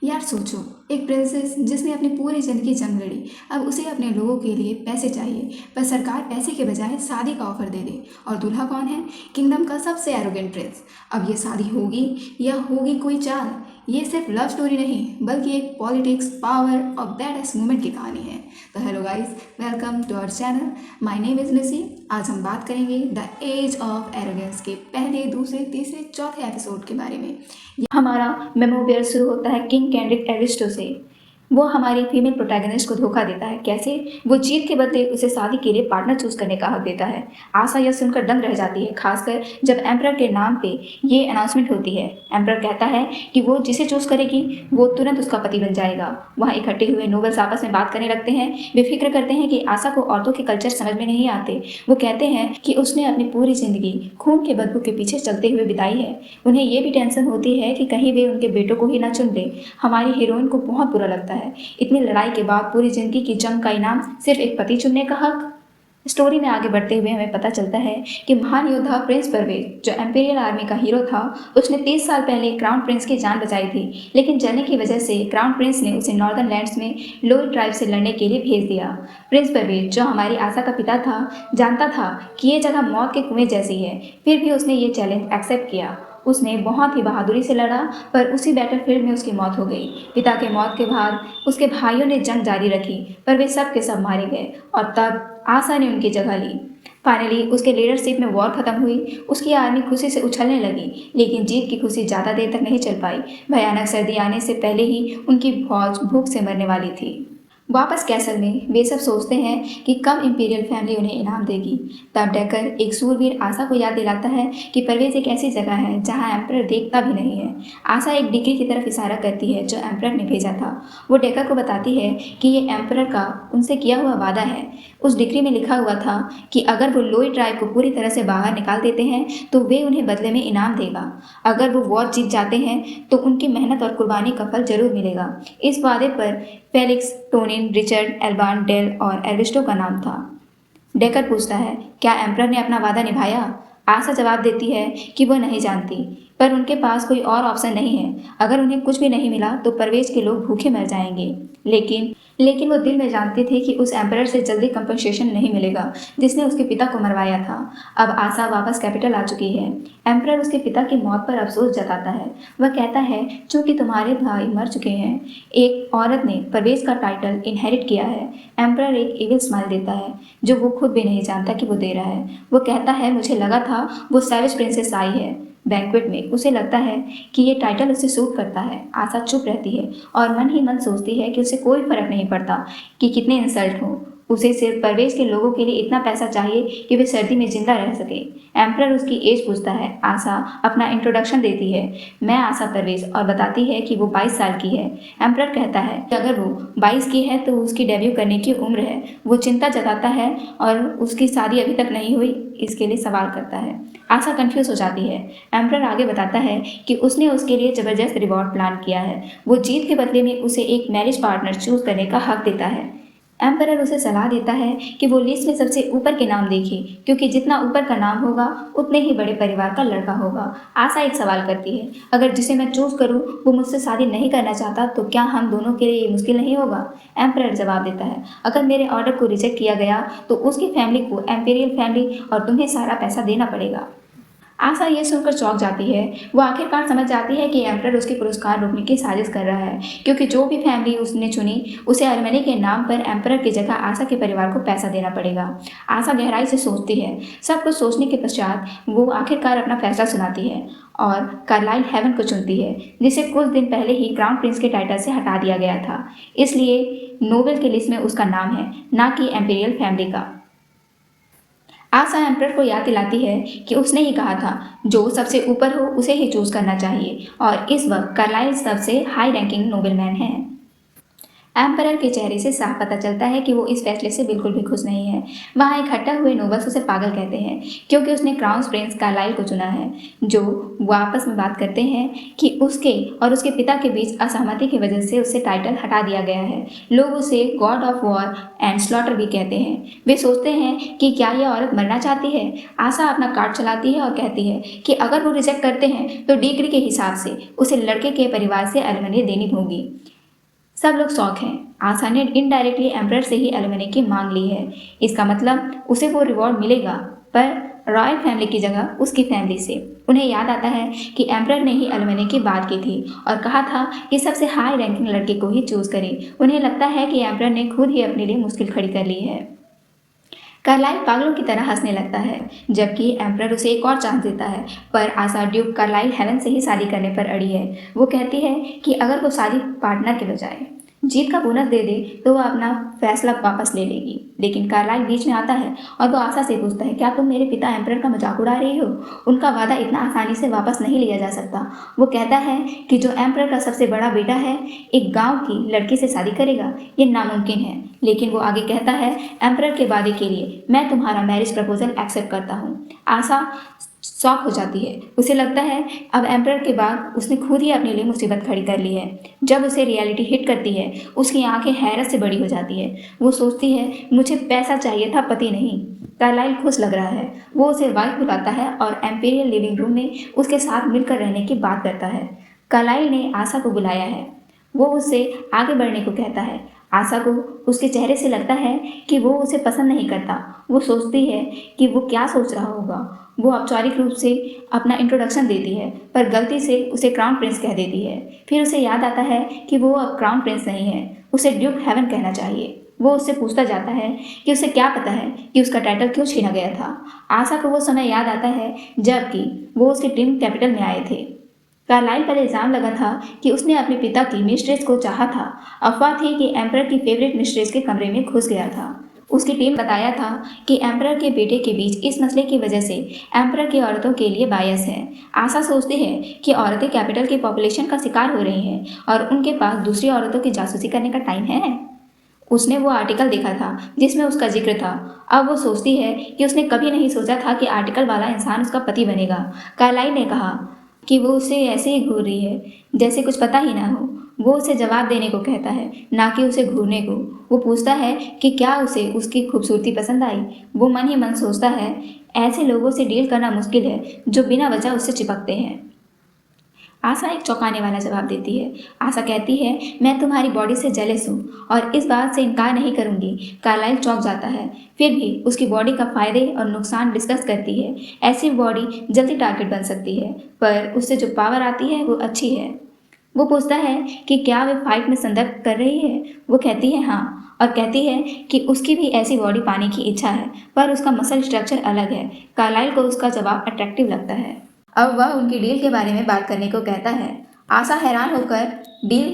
यार सोचो, एक प्रिंसेस जिसने अपनी पूरी जिंदगी जंग लड़ी, अब उसे अपने लोगों के लिए पैसे चाहिए, पर सरकार पैसे के बजाय शादी का ऑफर दे दे। और दूल्हा कौन है? किंगडम का सबसे एरोगेंट प्रिंस। अब ये शादी होगी या होगी कोई चाल? ये सिर्फ लव स्टोरी नहीं, बल्कि एक पॉलिटिक्स, पावर और बैडेस्ट मूवमेंट की कहानी है। तो hello guys, welcome to our channel. My name is Nisi. आज हम बात करेंगे द एज ऑफ एरोगेंस के पहले, दूसरे, तीसरे, चौथे एपिसोड के बारे में। हमारा मेमोवेयर शुरू होता है किंग कैंड्रिक एरिस्टो से। वो हमारी फीमेल प्रोटैगनिस्ट को धोखा देता है। कैसे? वो जीत के बदले उसे शादी के लिए पार्टनर चूज करने का हक देता है। आशा यह सुनकर दंग रह जाती है, खासकर जब एम्परर के नाम पे ये अनाउंसमेंट होती है। एम्परर कहता है कि वो जिसे चूज करेगी वो तुरंत उसका पति बन जाएगा। वहाँ इकट्ठे हुए नोबल्स आपस में बात करने लगते हैं। वे फिक्र करते हैं कि आशा को औरतों के कल्चर समझ में नहीं आते। वो कहते हैं कि उसने अपनी पूरी जिंदगी खून के बदबू के पीछे चलते हुए बिताई है। उन्हें ये भी टेंशन होती है कि कहीं वे उनके बेटों को ही ना चुन ले। हमारी हीरोइन को बहुत बुरा लगता है। इतनी लड़ाई के बाद पूरी जिंदगी की जंग का इनाम सिर्फ एक पति चुनने का हक। स्टोरी में आगे बढ़ते हुए हमें पता चलता है कि महान योद्धा प्रिंस परवेज, जो एम्पीरियल आर्मी का हीरो था, उसने 30 साल पहले क्राउन प्रिंस की जान बचाई थी। लेकिन जलने की वजह से क्राउन प्रिंस ने उसे नॉर्दर्न लैंड्स में लोअर ट्राइब से लड़ने के लिए भेज दिया। प्रिंस परवेज, जो हमारी आशा का पिता था, जानता था कि ये जगह मौत के कुएं जैसी है, फिर भी उसने ये चैलेंज एक्सेप्ट किया। उसने बहुत ही बहादुरी से लड़ा, पर उसी बैटलफील्ड में उसकी मौत हो गई। पिता के मौत के बाद उसके भाइयों ने जंग जारी रखी, पर वे सब के सब मारे गए और तब आशा ने उनकी जगह ली। फाइनली उसके लीडरशिप में वॉर खत्म हुई। उसकी आर्मी खुशी से उछलने लगी, लेकिन जीत की खुशी ज़्यादा देर तक नहीं चल पाई। भयानक सर्दी आने से पहले ही उनकी फौज भूख से मरने वाली थी। वापस कैसल में वे सब सोचते हैं कि कब इंपीरियल फैमिली उन्हें इनाम देगी। तब डेकर, एक सूरवीर, आशा को याद दिलाता है कि परवेज एक ऐसी जगह है जहां एम्परर देखता भी नहीं है। आशा एक डिग्री की तरफ इशारा करती है जो एम्परर ने भेजा था। वो डेकर को बताती है कि ये एम्परर का उनसे किया हुआ वादा है। उस डिग्री में लिखा हुआ था कि अगर वो लोई ट्राइब को पूरी तरह से बाहर निकाल देते हैं तो वे उन्हें बदले में इनाम देगा। अगर वो वॉर जीत जाते हैं तो उनकी मेहनत और कुर्बानी का फल जरूर मिलेगा। इस वादे पर फेलिक्स, टोनिन, रिचर्ड, एल्बान, डेल और एल्विस्टो का नाम था। डेकर पूछता है, क्या एम्परर ने अपना वादा निभाया? आशा जवाब देती है कि वह नहीं जानती, पर उनके पास कोई और ऑप्शन नहीं है। अगर उन्हें कुछ भी नहीं मिला तो परवेज के लोग भूखे मर जाएंगे। लेकिन वो दिल में जानते थे कि उस एम्परर से जल्दी कंपनसेशन नहीं मिलेगा जिसने उसके पिता को मरवाया था। अब आशा वापस कैपिटल आ चुकी है। एम्परर उसके पिता की मौत पर अफसोस जताता है। वह कहता है, चूंकि तुम्हारे भाई मर चुके हैं, एक औरत ने परवेज का टाइटल इनहेरिट किया है। एम्परर एक इविल स्माइल देता है, जो वो खुद भी नहीं जानता कि वो दे रहा है। वो कहता है, मुझे लगा था वो सैवेज प्रिंसेस आई है। बैंक्वेट में उसे लगता है कि ये टाइटल उसे सूट करता है। आशा चुप रहती है और मन ही मन सोचती है कि उसे कोई फर्क नहीं पड़ता कि कितने इंसल्ट हो। उसे सिर्फ परवेज के लोगों के लिए इतना पैसा चाहिए कि वे सर्दी में जिंदा रह सके। एम्परर उसकी एज पूछता है। आशा अपना इंट्रोडक्शन देती है, मैं आशा परवेज, और बताती है कि वो 22 साल की है। एम्परर कहता है कि अगर वो 22 की है तो उसकी डेब्यू करने की उम्र है। वो चिंता जताता है और उसकी शादी अभी तक नहीं हुई इसके लिए सवाल करता है। आशा कंफ्यूज हो जाती है। एम्परर आगे बताता है कि उसने उसके लिए जबरदस्त रिवॉर्ड प्लान किया है। वो जीत के बदले में उसे एक मैरिज पार्टनर चूज करने का हक देता है। एम्परर उसे सलाह देता है कि वो लिस्ट में सबसे ऊपर के नाम देखे, क्योंकि जितना ऊपर का नाम होगा उतने ही बड़े परिवार का लड़का होगा। आशा एक सवाल करती है, अगर जिसे मैं चूज करूं वो मुझसे शादी नहीं करना चाहता तो क्या हम दोनों के लिए ये मुश्किल नहीं होगा? एम्परर जवाब देता है, अगर मेरे ऑर्डर को रिजेक्ट किया गया तो उसकी फैमिली को एम्पीरियल फैमिली और तुम्हें सारा पैसा देना पड़ेगा। आशा ये सुनकर चौंक जाती है। वो आखिरकार समझ जाती है कि एम्परर उसके पुरस्कार रोकने की साजिश कर रहा है, क्योंकि जो भी फैमिली उसने चुनी उसे अरमनी के नाम पर एम्परर की जगह आशा के परिवार को पैसा देना पड़ेगा। आशा गहराई से सोचती है। सब कुछ सोचने के पश्चात वो आखिरकार अपना फैसला सुनाती है और कार्लाइल हेवन को चुनती है, जिसे कुछ दिन पहले ही क्राउन प्रिंस के टाइटल से हटा दिया गया था। इसलिए नोबेल की लिस्ट में उसका नाम है, ना कि एम्पीरियल फैमिली का। आशा एम्परर को याद दिलाती है कि उसने ही कहा था, जो सबसे ऊपर हो उसे ही चूज करना चाहिए, और इस वक्त कार्लाइल सबसे हाई रैंकिंग नोबेलमैन है। एम्परर के चेहरे से साफ पता चलता है कि वो इस फैसले से बिल्कुल भी खुश नहीं है। वहाँ इकट्ठा हुए नोबल्स उसे पागल कहते हैं क्योंकि उसने क्राउन प्रिंस कार्लाइल को चुना है, जो वो आपस में बात करते हैं कि उसके और उसके पिता के बीच असहमति की वजह से उससे टाइटल हटा दिया गया है। लोग उसे God of war and slaughter भी कहते हैं। वे सोचते हैं कि क्या यह औरत मरना चाहती है। आशा अपना कार्ड चलाती है और कहती है कि अगर वो रिजेक्ट करते हैं तो डिग्री के हिसाब से उसे लड़के के परिवार से एलिमनी देनी होगी। सब लोग शौक हैं। आशा ने इनडायरेक्टली एम्परर से ही एलिमनी की मांग ली है। इसका मतलब उसे वो रिवॉर्ड मिलेगा, पर रॉयल फैमिली की जगह उसकी फैमिली से। उन्हें याद आता है कि एम्परर ने ही एलिमनी की बात की थी और कहा था कि सबसे हाई रैंकिंग लड़के को ही चूज करें। उन्हें लगता है कि एम्परर ने खुद ही अपने लिए मुश्किल खड़ी कर ली है। कार्लाइल पागलों की तरह हंसने लगता है, जबकि एम्परर उसे एक और चांस देता है, पर आशा ड्यूक कार्लाइल हेवन से ही शादी करने पर अड़ी है। वो कहती है कि अगर वो शादी पार्टनर के बजाय जीत का बोनस दे दे तो वह अपना फैसला वापस ले लेगी। लेकिन कार्लाइल बीच में आता है और वो आशा से पूछता है, क्या तुम मेरे पिता एम्परर का मजाक उड़ा रही हो? उनका वादा इतना आसानी से वापस नहीं लिया जा सकता। वो कहता है कि जो एम्परर का सबसे बड़ा बेटा है एक गांव की लड़की से शादी करेगा, ये नामुमकिन है। लेकिन वो आगे कहता है, एम्परर के वादे के लिए मैं तुम्हारा मैरिज प्रपोजल एक्सेप्ट करता हूँ। आशा शॉक हो जाती है। उसे लगता है अब एम्परर के बाद उसने खुद ही अपने लिए मुसीबत खड़ी कर ली है। जब उसे रियलिटी हिट करती है उसकी आंखें हैरत से बड़ी हो जाती है। वो सोचती है, मुझे पैसा चाहिए था, पति नहीं। कार्लाइल खुश लग रहा है। वो उसे वाइफ बुलाता है और एम्पीरियल लिविंग रूम में उसके साथ मिलकर रहने की बात करता है। कार्लाइल ने आशा को बुलाया है। वो उससे आगे बढ़ने को कहता है। आशा को उसके चेहरे से लगता है कि वो उसे पसंद नहीं करता। वो सोचती है कि वो क्या सोच रहा होगा। वो औपचारिक रूप से अपना इंट्रोडक्शन देती है, पर गलती से उसे क्राउन प्रिंस कह देती है। फिर उसे याद आता है कि वो अब क्राउन प्रिंस नहीं है, उसे ड्यूक हेवन कहना चाहिए। वो उससे पूछता जाता है कि उसे क्या पता है कि उसका टाइटल क्यों छीना गया था। आशा को वो समय याद आता है जबकि वो उसके ड्रीम कैपिटल में आए थे। कार्लाइल पर इल्ज़ाम लगा था कि उसने अपने पिता की मिस्ट्रेस को चाहा था। अफवाह थी कि एम्परर की फेवरेट मिस्ट्रेस के कमरे में घुस गया था। उसकी टीम बताया था कि एम्परर के बेटे के बीच इस मसले की वजह से एम्परर की औरतों के लिए बायस है। आशा सोचती है कि औरतें कैपिटल की पॉपुलेशन का शिकार हो रही हैं और उनके पास दूसरी औरतों की जासूसी करने का टाइम है। उसने वो आर्टिकल देखा था जिसमें उसका जिक्र था। अब वो सोचती है कि उसने कभी नहीं सोचा था कि आर्टिकल वाला इंसान उसका पति बनेगा। कार्लाइल ने कहा कि वो उसे ऐसे ही घूर रही है जैसे कुछ पता ही ना हो। वो उसे जवाब देने को कहता है, ना कि उसे घूरने को। वो पूछता है कि क्या उसे उसकी खूबसूरती पसंद आई। वो मन ही मन सोचता है, ऐसे लोगों से डील करना मुश्किल है जो बिना वजह उससे चिपकते हैं। आशा एक चौंकाने वाला जवाब देती है। आशा कहती है, मैं तुम्हारी बॉडी से जेलस हूँ और इस बात से इनकार नहीं करूँगी। कार्लाइल चौंक जाता है। फिर भी उसकी बॉडी का फायदे और नुकसान डिस्कस करती है। ऐसी बॉडी जल्दी टारगेट बन सकती है, पर उससे जो पावर आती है वो अच्छी है। वो पूछता है कि क्या वे फाइट में संदर्भ कर रही है। वो कहती है हाँ, और कहती है कि उसकी भी ऐसी बॉडी पाने की इच्छा है, पर उसका मसल स्ट्रक्चर अलग है। कार्लाइल को उसका जवाब अट्रैक्टिव लगता है। अब वह उनकी डील के बारे में बात करने को कहता है। आशा हैरान होकर डील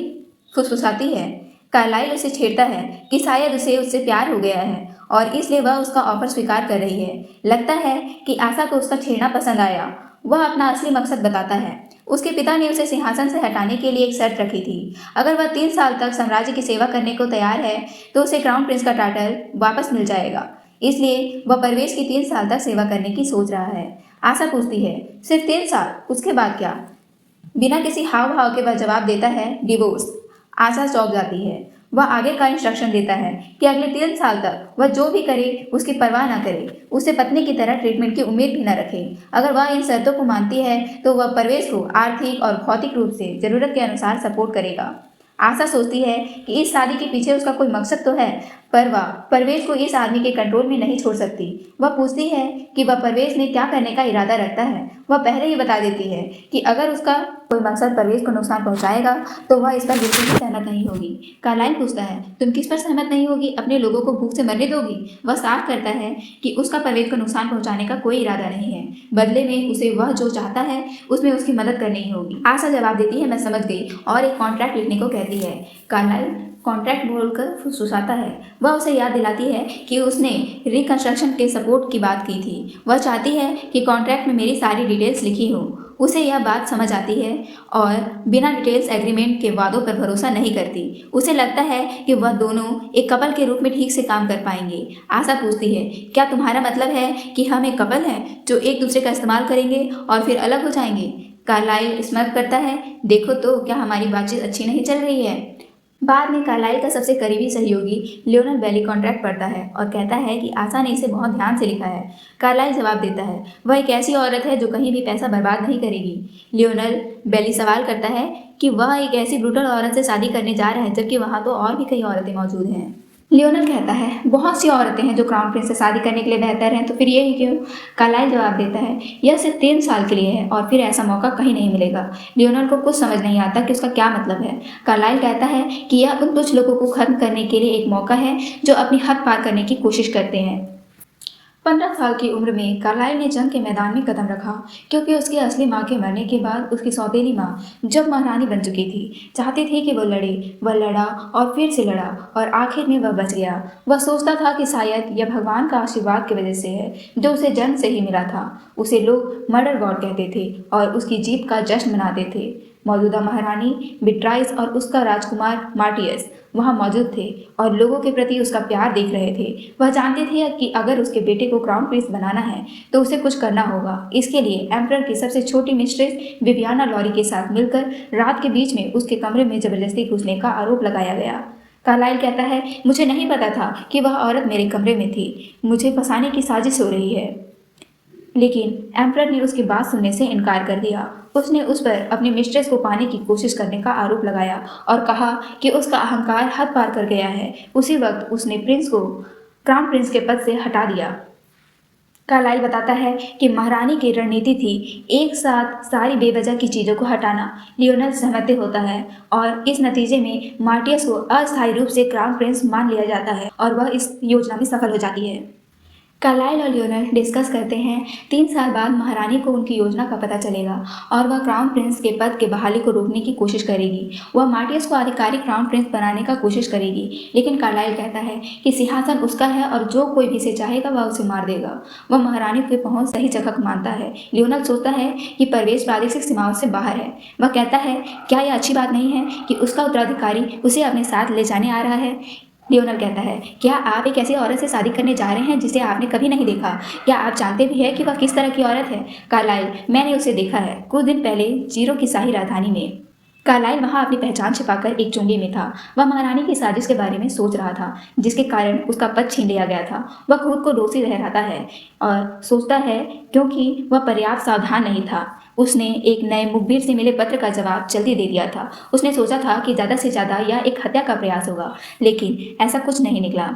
फुसफुसाती है। कार्लाइल उसे छेड़ता है कि शायद उसे उससे प्यार हो गया है और इसलिए वह उसका ऑफर स्वीकार कर रही है। लगता है कि आशा को उसका छेड़ना पसंद आया। वह अपना असली मकसद बताता है। उसके पिता ने उसे सिंहासन से हटाने के लिए एक शर्त रखी थी। अगर वह 3 साल तक साम्राज्य की सेवा करने को तैयार है तो उसे क्राउन प्रिंस का टाइटल वापस मिल जाएगा। इसलिए वह परवेश की 3 साल तक सेवा करने की सोच रहा है। आशा पूछती है, सिर्फ 3 साल, उसके बाद क्या? बिना किसी हाव भाव के वह जवाब देता है, डिवोर्स। आशा चौंक जाती है। वह आगे का इंस्ट्रक्शन देता है कि अगले 3 साल तक वह जो भी करे उसकी परवाह ना करे, उसे पत्नी की तरह ट्रीटमेंट की उम्मीद भी न रखे। अगर वह इन शर्तों को मानती है तो वह परवेश को आर्थिक और भौतिक रूप से जरूरत के अनुसार सपोर्ट करेगा। आशा सोचती है कि इस शादी के पीछे उसका कोई मकसद तो है, पर वह परवेश को इस आदमी के कंट्रोल में नहीं छोड़ सकती। वह पूछती है कि वह परवेश ने क्या करने का इरादा रखता है। वह पहले ही बता देती है कि अगर उसका कोई मकसद परवेश को नुकसान पहुंचाएगा तो वह इस पर बिल्कुल भी सहमत नहीं होगी। कार्लाइल पूछता है, तुम किस पर सहमत नहीं होगी? अपने लोगों को भूख से मरने दोगी? वह साफ करता है कि उसका परवेश को नुकसान पहुंचाने का कोई इरादा नहीं है। बदले में उसे वह जो चाहता है उसमें उसकी मदद करनी ही होगी। आशा जवाब देती है, मैं समझ गई, और एक कॉन्ट्रैक्ट लिखने को कहती है। कार्लाइल कॉन्ट्रैक्ट बोलकर फुसफुसाता है। वह उसे याद दिलाती है कि उसने रिकंस्ट्रक्शन के सपोर्ट की बात की थी। वह चाहती है कि कॉन्ट्रैक्ट में मेरी सारी डिटेल्स लिखी हो। उसे यह बात समझ आती है और बिना डिटेल्स एग्रीमेंट के वादों पर भरोसा नहीं करती। उसे लगता है कि वह दोनों एक कपल के रूप में ठीक से काम कर पाएंगे। आशा पूछती है, क्या तुम्हारा मतलब है कि हम एक कपल हैं जो एक दूसरे का इस्तेमाल करेंगे और फिर अलग हो जाएंगे? कार्लाइल स्मित करता है, देखो तो क्या हमारी बातचीत अच्छी नहीं चल रही है? बाद में कार्लाइल का सबसे करीबी सहयोगी लियोनल बैली कॉन्ट्रैक्ट पढ़ता है और कहता है कि आशा ने इसे बहुत ध्यान से लिखा है। कार्लाइल जवाब देता है, वह एक ऐसी औरत है जो कहीं भी पैसा बर्बाद नहीं करेगी। लियोनल बैली सवाल करता है कि वह एक ऐसी ब्रूटल औरत से शादी करने जा रहा है जबकि वहाँ तो और भी कई औरतें मौजूद हैं। लियोनल कहता है, बहुत सी औरतें हैं जो क्राउन प्रिंस से शादी करने के लिए बेहतर हैं, तो फिर ये ही क्यों? कार्लाइल जवाब देता है, यह सिर्फ 3 साल के लिए है और फिर ऐसा मौका कहीं नहीं मिलेगा। लियोनल को कुछ समझ नहीं आता कि उसका क्या मतलब है। कार्लाइल कहता है कि यह उन कुछ लोगों को खत्म करने के लिए एक मौका है जो अपनी हद पार करने की कोशिश करते हैं। 15 साल की उम्र में कार्लाइल ने जंग के मैदान में कदम रखा, क्योंकि उसकी असली माँ के मरने के बाद उसकी सौतेली माँ जब महारानी बन चुकी थी, चाहती थी कि वो लड़े। वह लड़ा और फिर से लड़ा और आखिर में वह बच गया। वह सोचता था कि शायद यह भगवान का आशीर्वाद की वजह से है जो उसे जन्म से ही मिला था। उसे लोग मर्डर गॉड कहते थे और उसकी जीत का जश्न मनाते थे। मौजूदा महारानी बिट्राइस और उसका राजकुमार मार्टियस वहाँ मौजूद थे और लोगों के प्रति उसका प्यार देख रहे थे। वह जानते थे कि अगर उसके बेटे को क्राउन प्रिंस बनाना है तो उसे कुछ करना होगा। इसके लिए एम्परर की सबसे छोटी मिस्ट्रेस विवियाना लॉरी के साथ मिलकर रात के बीच में उसके कमरे में जबरदस्ती घुसने का आरोप लगाया गया। कार्लाइल कहता है, मुझे नहीं पता था कि वह औरत मेरे कमरे में थी। मुझे फंसाने की साजिश हो रही है। लेकिन एम्परर ने उसकी बात सुनने से इनकार कर दिया। उसने उस पर अपनी मिस्ट्रेस को पाने की कोशिश करने का आरोप लगाया और कहा कि उसका अहंकार हद पार कर गया है। उसी वक्त उसने प्रिंस को क्राउन प्रिंस के पद से हटा दिया। कार्लाइल बताता है कि महारानी की रणनीति थी एक साथ सारी बेवजह की चीज़ों को हटाना। लियोनल सहमत होता है और इस नतीजे में मार्टियस को अस्थायी रूप से क्राउन प्रिंस मान लिया जाता है और वह इस योजना में सफल हो जाती है। कार्लाइल और लियोनल डिस्कस करते हैं 3 साल बाद महारानी को उनकी योजना का पता चलेगा और वह क्राउन प्रिंस के पद के बहाली को रोकने की कोशिश करेगी। वह मार्टियस को आधिकारिक क्राउन प्रिंस बनाने का कोशिश करेगी, लेकिन कार्लाइल कहता है कि सिंहासन उसका है और जो कोई भी इसे चाहेगा वह उसे मार देगा। वह महारानी की पहुंच सही जगह मानता है। लियोनल सोचता है कि प्रवेश प्रादेशिक सीमाओं से बाहर है। वह कहता है, क्या यह अच्छी बात नहीं है कि उसका उत्तराधिकारी उसे अपने साथ ले जाने आ रहा है? लियोनल कहता है, क्या आप एक ऐसी औरत से शादी करने जा रहे हैं जिसे आपने कभी नहीं देखा? क्या आप जानते भी हैं कि वह किस तरह की औरत है? कार्लाइल, मैंने उसे देखा है कुछ दिन पहले जीरो की शाही राजधानी में। कार्लाइल वहाँ अपनी पहचान छिपाकर एक चुंगी में था। वह महारानी की साजिश के बारे में सोच रहा था जिसके कारण उसका पद छीन लिया गया था। वह खुद को दोषी ठहराता है और सोचता है क्योंकि वह पर्याप्त सावधान नहीं था। उसने एक नए मुखबिर से मिले पत्र का जवाब जल्दी दे दिया था। उसने सोचा था कि ज़्यादा से ज़्यादा यह एक हत्या का प्रयास होगा, लेकिन ऐसा कुछ नहीं निकला।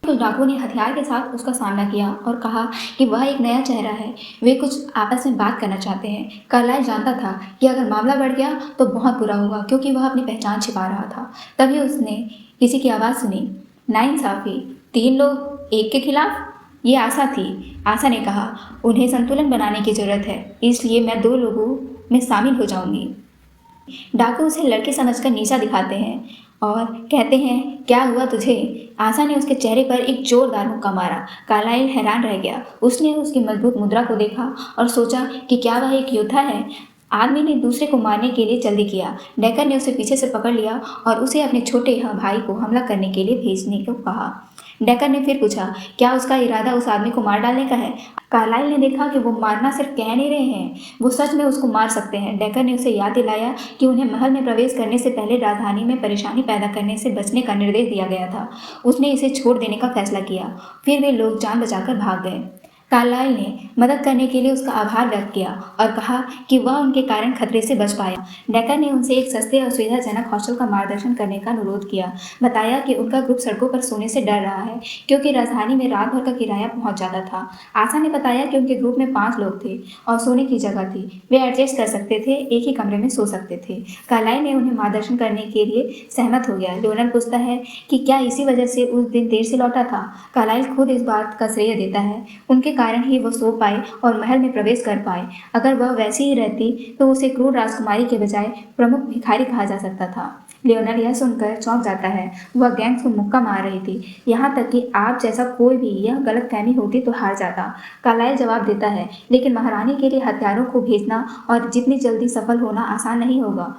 कुछ डाकुओं ने हथियार के साथ उसका सामना किया और कहा कि वह एक नया चेहरा है। वे कुछ आपस में बात करना चाहते हैं। कार्लाइल जानता था कि अगर मामला बढ़ गया तो बहुत बुरा होगा, क्योंकि वह अपनी पहचान छिपा रहा था। तभी उसने किसी की आवाज़ सुनी, नाइंसाफ़ी, 3 लोग एक के खिलाफ। ये आशा थी। आशा ने कहा, उन्हें संतुलन बनाने की जरूरत है, इसलिए मैं 2 लोगों में शामिल हो जाऊंगी। डाकू उसे लड़के समझकर नीचा दिखाते हैं और कहते हैं, क्या हुआ तुझे? आशा ने उसके चेहरे पर एक जोरदार मुक्का मारा। कार्लाइल हैरान रह गया। उसने उसकी मजबूत मुद्रा को देखा और सोचा कि क्या वह एक योद्धा है। आदमी ने दूसरे को मारने के लिए जल्दी किया। डेकर ने उसे पीछे से पकड़ लिया और उसे अपने छोटे भाई को हमला करने के लिए भेजने को कहा। डेकर ने फिर पूछा, क्या उसका इरादा उस आदमी को मार डालने का है? कार्लाइल ने देखा कि वो मारना सिर्फ कह नहीं रहे हैं, वो सच में उसको मार सकते हैं। डेकर ने उसे याद दिलाया कि उन्हें महल में प्रवेश करने से पहले राजधानी में परेशानी पैदा करने से बचने का निर्देश दिया गया था। उसने इसे छोड़ देने का फैसला किया। फिर वे लोग जान बचाकर भाग गए। कार्लाइल ने मदद करने के लिए उसका आभार व्यक्त किया और कहा कि वह उनके कारण खतरे से बच पाया। डेकर ने उनसे एक सस्ते और सुविधाजनक हॉस्टल का मार्गदर्शन करने का अनुरोध किया। बताया कि उनका ग्रुप सड़कों पर सोने से डर रहा है क्योंकि राजधानी में रात भर का किराया बहुत ज़्यादा था। आशा ने बताया कि उनके ग्रुप में 5 लोग थे और सोने की जगह थी। वे एडजस्ट कर सकते थे, एक ही कमरे में सो सकते थे। कार्लाइल ने उन्हें मार्गदर्शन करने के लिए सहमत हो गया। लियोनल पूछता है कि क्या इसी वजह से उस दिन देर से लौटा था? कार्लाइल खुद इस बात का श्रेय देता है। उनके कारण ही वो सो पाए और महल में प्रवेश कर पाए। अगर वह वैसी ही रहती तो उसे क्रूर राजकुमारी के बजाय प्रमुख भिखारी कहा जा सकता था। लियोनल यह सुनकर चौंक जाता है। वह गैंग्स को मुक्का मार रही थी, यहाँ तक कि आप जैसा कोई भी यह गलतफहमी होती तो हार जाता। कार्लाइल जवाब देता है, लेकिन महारानी के लिए हथियारों को भेजना और जितनी जल्दी सफल होना आसान नहीं होगा।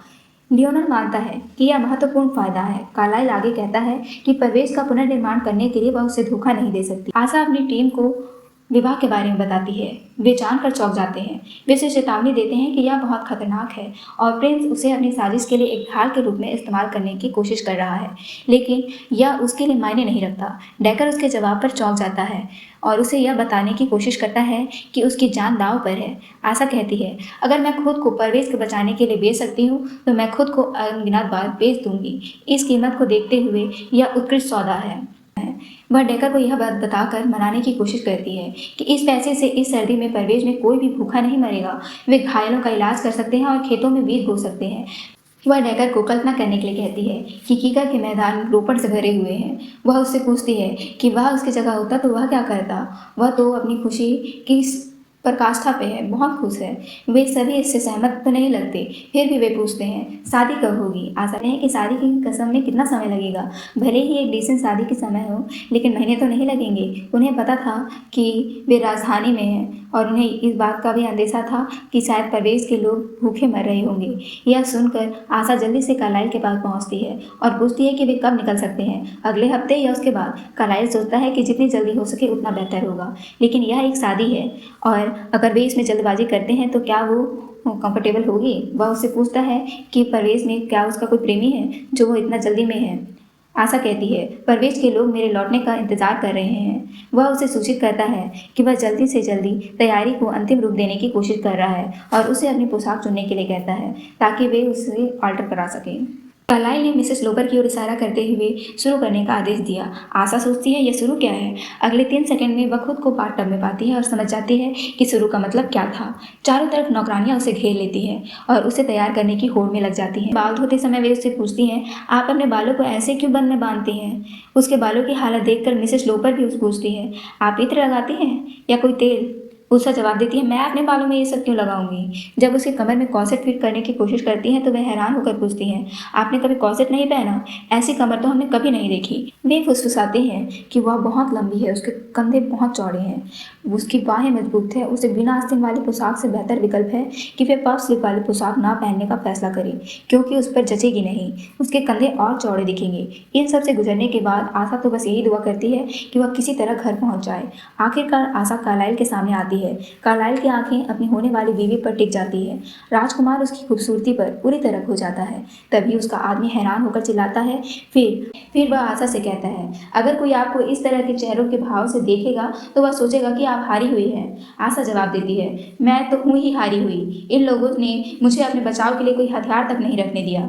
लियोनल मानता है कि यह महत्वपूर्ण फायदा है। कार्लाइल आगे कहता है कि प्रवेश का पुनर्निर्माण करने के लिए वह उसे धोखा नहीं दे सकती। आशा अपनी टीम को विवाह के बारे में बताती है। वे जानकर चौंक जाते हैं। वे उसे चेतावनी देते हैं कि यह बहुत खतरनाक है और प्रिंस उसे अपनी साजिश के लिए एक ढाल के रूप में इस्तेमाल करने की कोशिश कर रहा है, लेकिन यह उसके लिए मायने नहीं रखता। डेकर उसके जवाब पर चौंक जाता है और उसे यह बताने की कोशिश करता है कि उसकी जान दांव पर है। आशा कहती है, अगर मैं खुद को परवेज को बचाने के लिए बेच सकती हूँ तो मैं खुद को अनगिनत बार बेच दूंगी। इस कीमत को देखते हुए यह उत्कृष्ट सौदा है। वह डेकर को यह बात बताकर मनाने की कोशिश करती है कि इस पैसे से इस सर्दी में परवेज में कोई भी भूखा नहीं मरेगा। वे घायलों का इलाज कर सकते हैं और खेतों में बीज बो सकते हैं। वह डेकर को कल्पना करने के लिए कहती है कि कीकर के मैदान रोपण से भरे हुए हैं। वह उससे पूछती है कि वह उसकी जगह होता तो वह क्या करता। वह तो अपनी खुशी की पराकाष्ठा पे है, बहुत खुश है। वे सभी इससे सहमत तो नहीं लगते, फिर भी वे पूछते हैं शादी कब होगी। आशा है कि शादी की कसम में कितना समय लगेगा। भले ही एक डिसेंट शादी की समय हो, लेकिन महीने तो नहीं लगेंगे। उन्हें पता था कि वे राजधानी में हैं और उन्हें इस बात का भी अंदेशा था कि शायद प्रवेश के लोग भूखे मर रहे होंगे। यह सुनकर आशा जल्दी से कार्लाइल के पास पहुंचती है और पूछती है कि वे कब निकल सकते हैं, अगले हफ्ते या उसके बाद। कार्लाइल सोचता है कि जितनी जल्दी हो सके उतना बेहतर होगा, लेकिन यह एक शादी है और अगर वे इसमें जल्दबाजी करते हैं तो क्या वो कंफर्टेबल होगी। वह उससे पूछता है कि परवेज में क्या उसका कोई प्रेमी है जो वो इतना जल्दी में है। आशा कहती है, परवेज के लोग मेरे लौटने का इंतजार कर रहे हैं। वह उसे सूचित करता है कि वह जल्दी से जल्दी तैयारी को अंतिम रूप देने की कोशिश कर रहा है और उसे अपनी पोशाक चुनने के लिए कहता है ताकि वे उसे ऑल्टर करा सकें। कार्लाइल ने मिसेस लोबर की ओर इशारा करते हुए शुरू करने का आदेश दिया। आशा सोचती है यह शुरू क्या है। अगले 3 सेकंड में वह खुद को बाथटब में पाती है और समझ जाती है कि शुरू का मतलब क्या था। चारों तरफ नौकरानियां उसे घेर लेती हैं और उसे तैयार करने की होड़ में लग जाती हैं। बाल धोते समय वे उससे पूछती हैं, आप अपने बालों को ऐसे क्यों बन में बांधती हैं। उसके बालों की हालत देखकर मिसेस लोबर भी उसे पूछती है, आप इत्र लगाती हैं या कोई तेल। उसका जवाब देती है, मैं अपने बालों में ये सब क्यों लगाऊंगी। जब उसके कमर में कॉर्सेट फिट करने की कोशिश करती हैं तो वह हैरान होकर पूछती हैं, आपने कभी कॉर्सेट नहीं पहना। ऐसी कमर तो हमने कभी नहीं देखी। वे फुसफुसाते हैं कि वह बहुत लंबी है, उसके कंधे बहुत चौड़े हैं, उसकी बाहें मजबूत है। उसे बिना आस्तीन वाली पोशाक से बेहतर विकल्प है कि वे पफ स्लीव वाली पोशाक ना पहनने का फैसला करे, क्योंकि उस पर जचेगी नहीं। उसके कंधे और चौड़े दिखेंगे। इन सब से गुजरने के बाद आशा तो बस यही दुआ करती है कि वह किसी तरह घर पहुंच जाए। आखिरकार आशा कार्लाइल के सामने आती है। कार्लाइल की आंखें अपनी होने वाली बीवी पर टिक जाती है। राजकुमार उसकी खूबसूरती पर पूरी तरह खो जाता है। तभी उसका आदमी हैरान होकर चिल्लाता है। फिर वह आशा से कहता है, अगर कोई आपको इस तरह के चेहरों के भाव से देखेगा तो वह सोचेगा कि आप हारी हुई हैं। आशा जवाब देती है, मैं तो हूँ ही हारी हुई। इन लोगों ने मुझे अपने बचाव के लिए कोई हथियार तक नहीं रखने दिया।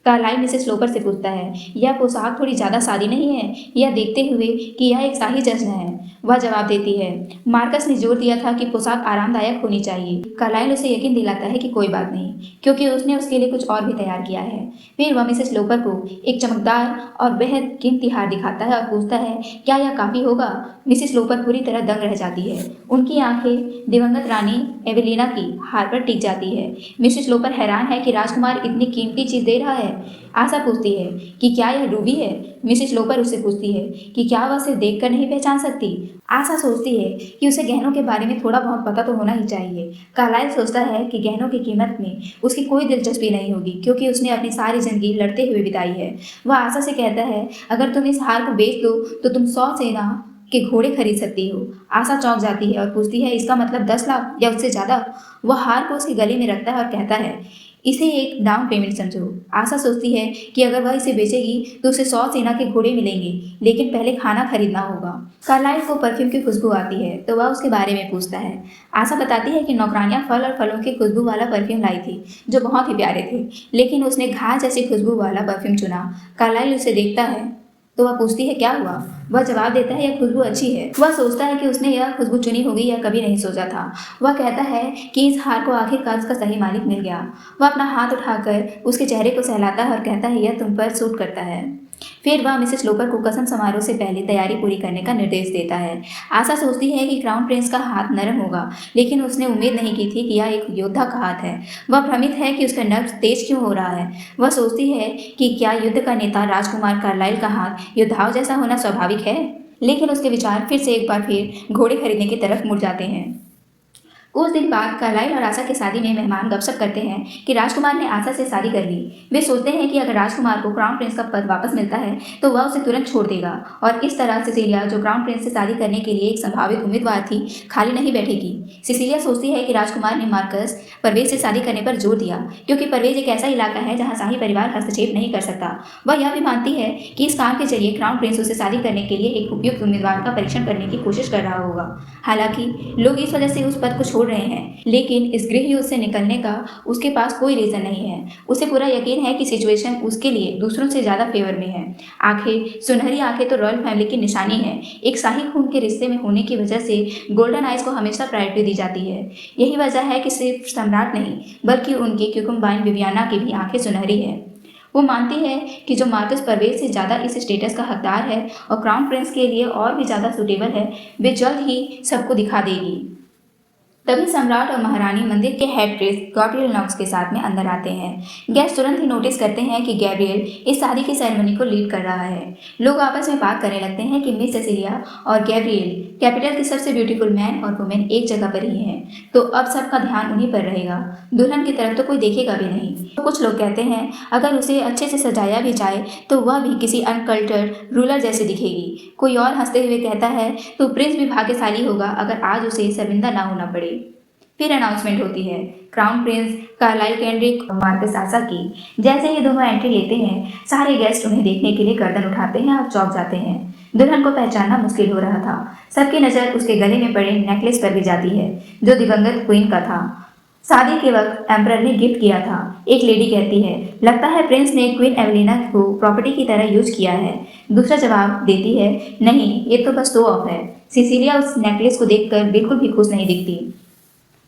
कार्लाइल मिसेस लोपर से पूछता है, यह पोशाक थोड़ी ज़्यादा सादी नहीं है, यह देखते हुए कि यह एक शाही जश्न है। वह जवाब देती है, मार्कस ने जोर दिया था कि पोशाक आरामदायक होनी चाहिए। कार्लाइल उसे यकीन दिलाता है कि कोई बात नहीं, क्योंकि उसने उसके लिए कुछ और भी तैयार किया है। फिर वह मिसेस लोपर को एक चमकदार और बेहद कीमती हार दिखाता है और पूछता है, क्या यह काफ़ी होगा। मिसेस लोपर पूरी तरह दंग रह जाती है। उनकी आंखें दिवंगत रानी एवेलिना की हार पर टिक जाती है। मिसेस लोपर हैरान है कि राजकुमार इतनी कीमती चीज़ दे रहा है। आशा पूछती है कि क्या यह रूबी है। मिसेस लोपर उससे पूछती है कि क्या वह उसे देखकर नहीं पहचान सकती। आशा सोचती है कि उसे गहनों के बारे में थोड़ा बहुत पता तो होना ही चाहिए। कार्लाइल सोचता है कि गहनों की कीमत में उसकी कोई दिलचस्पी नहीं होगी, क्योंकि उसने अपनी सारी जिंदगी लड़ते हुए बिताई है। वह आशा से कहता है, अगर तुम इस हार को बेच दो तो तुम 100 सेना के घोड़े खरीद सकती हो। आशा चौंक जाती है और पूछती है, इसका मतलब 10 लाख या उससे ज़्यादा। वह हार को उसके गले में रखता है और कहता है, इसे एक डाउन पेमेंट समझो। आशा सोचती है कि अगर वह इसे बेचेगी तो उसे 100 सेना के घोड़े मिलेंगे, लेकिन पहले खाना खरीदना होगा। कार्लाइल को परफ्यूम की खुशबू आती है तो वह उसके बारे में पूछता है। आशा बताती है कि नौकरानियां फल और फलों की खुशबू वाला परफ्यूम लाई थी जो बहुत ही प्यारे थे, लेकिन उसने घास जैसी खुशबू वाला परफ्यूम चुना। कार्लाइल उसे देखता है तो वह पूछती है, क्या हुआ। वह जवाब देता है, यह खुशबू अच्छी है। वह सोचता है कि उसने यह खुशबू चुनी होगी, यह कभी नहीं सोचा था। वह कहता है कि इस हार को आखिरकार उसका सही मालिक मिल गया। वह अपना हाथ उठाकर उसके चेहरे को सहलाता है और कहता है, यह तुम पर सूट करता है। फिर वह मिसेस लोपर को कसम समारोह से पहले तैयारी पूरी करने का निर्देश देता है। आशा सोचती है कि क्राउन प्रिंस का हाथ नरम होगा, लेकिन उसने उम्मीद नहीं की थी कि यह एक योद्धा का हाथ है। वह भ्रमित है कि उसका नर्व तेज क्यों हो रहा है। वह सोचती है कि क्या युद्ध का नेता राजकुमार कार्लाइल का हाथ योद्धाओं जैसा होना स्वाभाविक है, लेकिन उसके विचार फिर से एक बार फिर घोड़े खरीदने की तरफ मुड़ जाते हैं। कुछ दिन बाद कार्लाइल और आशा की शादी में मेहमान गपशप करते हैं कि राजकुमार ने आशा से शादी कर ली। वे सोचते हैं कि अगर राजकुमार को क्राउन प्रिंस का पद वापस मिलता है तो वह उसे तुरंत छोड़ देगा और इस तरह सिसिलिया, जो क्राउन प्रिंस से शादी करने के लिए एक संभावित उम्मीदवार थी, खाली नहीं बैठेगी। सिसिलिया सोचती है कि राजकुमार ने मार्कस परवेज से शादी करने पर जोर दिया क्योंकि परवेज एक ऐसा इलाका है जहाँ शाही परिवार हस्तक्षेप नहीं कर सकता। वह यह भी मानती है कि इस काम के जरिए क्राउन प्रिंस उसे शादी करने के लिए एक उपयुक्त उम्मीदवार का परीक्षण करने की कोशिश कर रहा होगा। हालांकि लोग इस वजह से उस पद को छोड़ रहे हैं, लेकिन इस गृह युद्ध से निकलने का उसके पास कोई रीज़न नहीं है। उसे पूरा यकीन है कि सिचुएशन उसके लिए दूसरों से ज़्यादा फेवर में है। आंखें, सुनहरी आंखें तो रॉयल फैमिली की निशानी है। एक शाही खून के रिश्ते में होने की वजह से गोल्डन आइज को हमेशा प्रायोरिटी दी जाती है। यही वजह है कि सिर्फ सम्राट नहीं, बल्कि उनकी क्यूकम्बाइन विवियाना की भी आंखें सुनहरी है। वो मानती है कि जो मार्कस परवेज से ज़्यादा इस स्टेटस का हकदार है और क्राउन प्रिंस के लिए और भी ज़्यादा सूटेबल है, वे जल्द ही सबको दिखा देगी। तभी सम्राट और महारानी मंदिर के हेड प्रीस्ट गैब्रियल नॉक्स के साथ में अंदर आते हैं। गेस्ट तुरंत ही नोटिस करते हैं कि गैब्रियल इस शादी की सेरेमनी को लीड कर रहा है। लोग आपस में बात करने लगते हैं कि मिस सेसिलिया और गैब्रियल, कैपिटल के सबसे ब्यूटीफुल मैन और वुमेन, एक जगह पर ही हैं, तो अब सबका ध्यान उन्हीं पर रहेगा। दुल्हन की तरफ तो कोई देखेगा भी नहीं। तो कुछ लोग कहते हैं अगर उसे अच्छे से सजाया भी जाए तो वह भी किसी अनकल्चर्ड रूलर जैसे दिखेगी। कोई और हंसते हुए कहता है तो प्रिंस भी भाग्यशाली होगा अगर आज उसे शर्मिंदा ना होना पड़े। फिर अनाउंसमेंट होती है क्राउन प्रिंस कार्लाइल केंड्रिक और मार्कस आशा की। जैसे ही दोनों एंट्री लेते हैं, सारे गेस्ट उन्हें देखने के लिए गर्दन उठाते हैं और चौंक जाते हैं। दुल्हन को पहचानना मुश्किल हो रहा था। सबकी नज़र उसके गले में पड़े नेकलेस पर भी जाती है, जो दिवंगत क्वीन का था। शादी के वक्त एम्परर ने गिफ्ट किया था। एक लेडी कहती है, लगता है प्रिंस ने क्वीन एवेलिना को प्रॉपर्टी की तरह यूज किया है। दूसरा जवाब देती है, नहीं, ये तो बस शो ऑफ है। सिसिलिया उस नेकलेस को देखकर बिल्कुल भी खुश नहीं दिखती।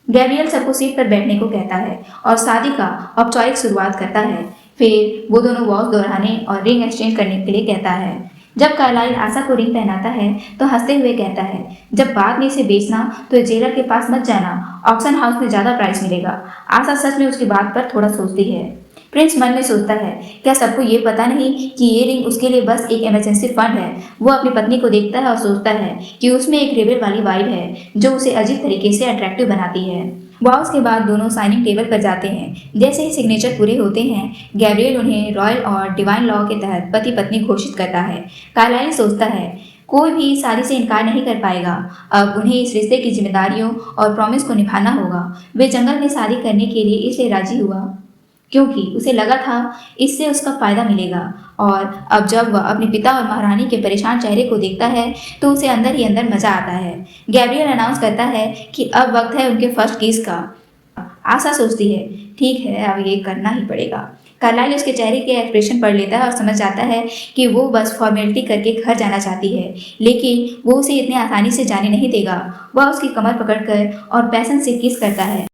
गैब्रियल सबको सीट पर बैठने को कहता है और शादी का औपचारिक शुरुआत करता है। फिर वो दोनों वॉच दोहराने और रिंग एक्सचेंज करने के लिए कहता है। जब कार्लाइल आशा को रिंग पहनाता है तो हंसते हुए कहता है, जब बाद में इसे बेचना तो जेलर के पास मत जाना, ऑक्शन हाउस में ज़्यादा प्राइस मिलेगा। आशा सच में उसकी बात पर थोड़ा सोचती है। प्रिंस मन में सोचता है, क्या सबको ये पता नहीं कि ये रिंग उसके लिए बस एक इमरजेंसी फंड है। वो अपनी पत्नी को देखता है और सोचता है कि उसमें एक रेबल वाली वाइब है जो उसे अजीब तरीके से अट्रैक्टिव बनाती है। वॉव्स के बाद दोनों साइनिंग टेबल पर जाते हैं। जैसे ही सिग्नेचर पूरे होते हैं, गैब्रियल उन्हें रॉयल और डिवाइन लॉ के तहत पति पत्नी घोषित करता है। कार्लाइल सोचता है, कोई भी शादी से इनकार नहीं कर पाएगा। अब उन्हें इस रिश्ते की जिम्मेदारियों और प्रॉमिस को निभाना होगा। वे जंगल में शादी करने के लिए इसलिए राजी हुआ क्योंकि उसे लगा था इससे उसका फायदा मिलेगा। और अब जब वह अपने पिता और महारानी के परेशान चेहरे को देखता है तो उसे अंदर ही अंदर मजा आता है। गैब्रियल अनाउंस करता है कि अब वक्त है उनके फर्स्ट किस का। आशा सोचती है, ठीक है, अब ये करना ही पड़ेगा। कार्लाइल उसके चेहरे के एक्सप्रेशन पढ़ लेता है और समझ जाता है कि वो बस फॉर्मेलिटी करके घर जाना चाहती है, लेकिन वो उसे इतने आसानी से जाने नहीं देगा। वह उसकी कमर पकड़कर और पैशन से किस करता है।